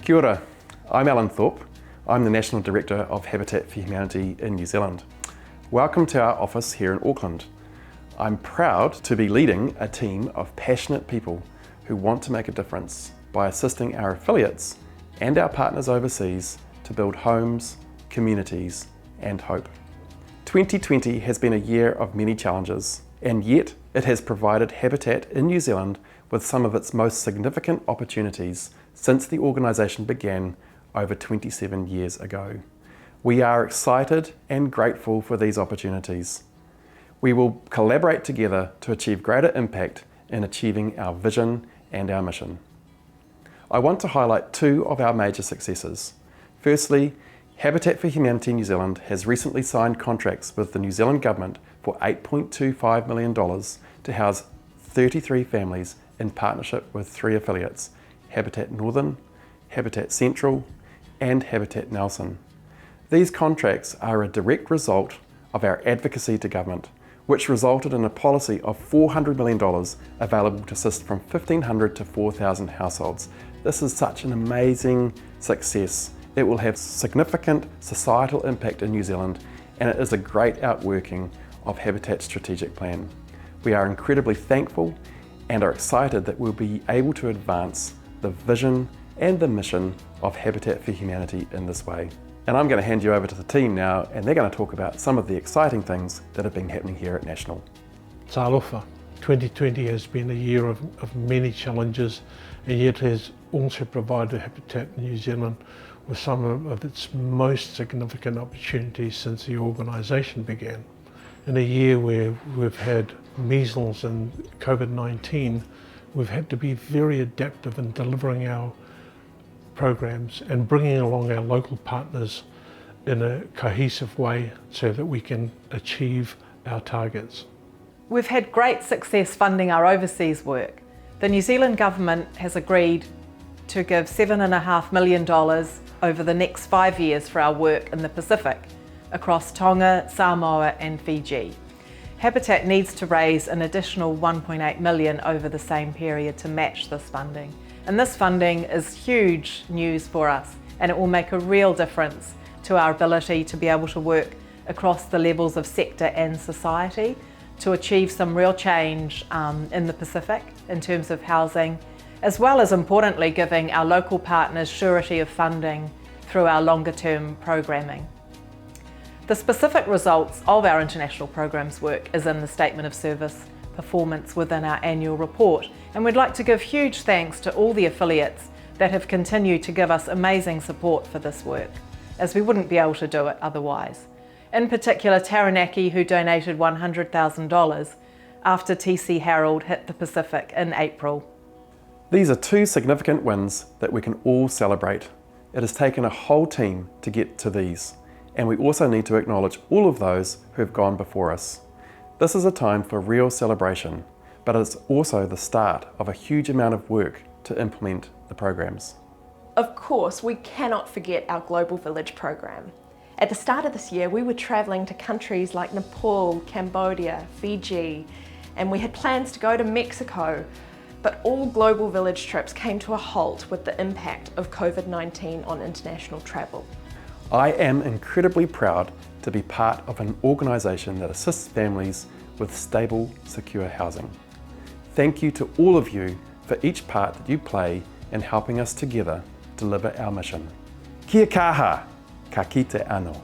Kia ora, I'm Alan Thorpe. I'm the National Director of Habitat for Humanity in New Zealand. Welcome to our office here in Auckland. I'm proud to be leading a team of passionate people who want to make a difference by assisting our affiliates and our partners overseas to build homes, communities and hope. 2020 has been a year of many challenges, and yet it has provided Habitat in New Zealand with some of its most significant opportunities since the organisation began over 27 years ago. We are excited and grateful for these opportunities. We will collaborate together to achieve greater impact in achieving our vision and our mission. I want to highlight two of our major successes. Firstly, Habitat for Humanity New Zealand has recently signed contracts with the New Zealand Government for $8.25 million to house 33 families in partnership with 3 affiliates, Habitat Northern, Habitat Central and Habitat Nelson. These contracts are a direct result of our advocacy to government, which resulted in a policy of $400 million available to assist from 1,500 to 4,000 households. This is such an amazing success. It will have significant societal impact in New Zealand, and it is a great outworking of Habitat's strategic plan. We are incredibly thankful and are excited that we'll be able to advance the vision and the mission of Habitat for Humanity in this way. And I'm going to hand you over to the team now, and they're going to talk about some of the exciting things that have been happening here at National. Talofa. 2020 has been a year of many challenges, and yet has also provided Habitat New Zealand with some of its most significant opportunities since the organisation began. In a year where we've had measles and COVID-19, we've had to be very adaptive in delivering our programs and bringing along our local partners in a cohesive way so that we can achieve our targets. We've had great success funding our overseas work. The New Zealand Government has agreed to give $7.5 million over the next 5 years for our work in the Pacific, across Tonga, Samoa and Fiji. Habitat needs to raise an additional $1.8 million over the same period to match this funding. And this funding is huge news for us, and it will make a real difference to our ability to be able to work across the levels of sector and society to achieve some real change in the Pacific in terms of housing, as well as importantly giving our local partners surety of funding through our longer term programming. The specific results of our international programs work is in the Statement of Service performance within our annual report, and we'd like to give huge thanks to all the affiliates that have continued to give us amazing support for this work, as we wouldn't be able to do it otherwise. In particular, Taranaki, who donated $100,000 after TC Herald hit the Pacific in April. These are 2 significant wins that we can all celebrate. It has taken a whole team to get to these, and we also need to acknowledge all of those who have gone before us. This is a time for real celebration, but it's also the start of a huge amount of work to implement the programs. Of course, we cannot forget our Global Village program. At the start of this year, we were travelling to countries like Nepal, Cambodia, Fiji, and we had plans to go to Mexico, but all Global Village trips came to a halt with the impact of COVID-19 on international travel. I am incredibly proud to be part of an organisation that assists families with stable, secure housing. Thank you to all of you for each part that you play in helping us together deliver our mission. Kia kaha, ka kite anō.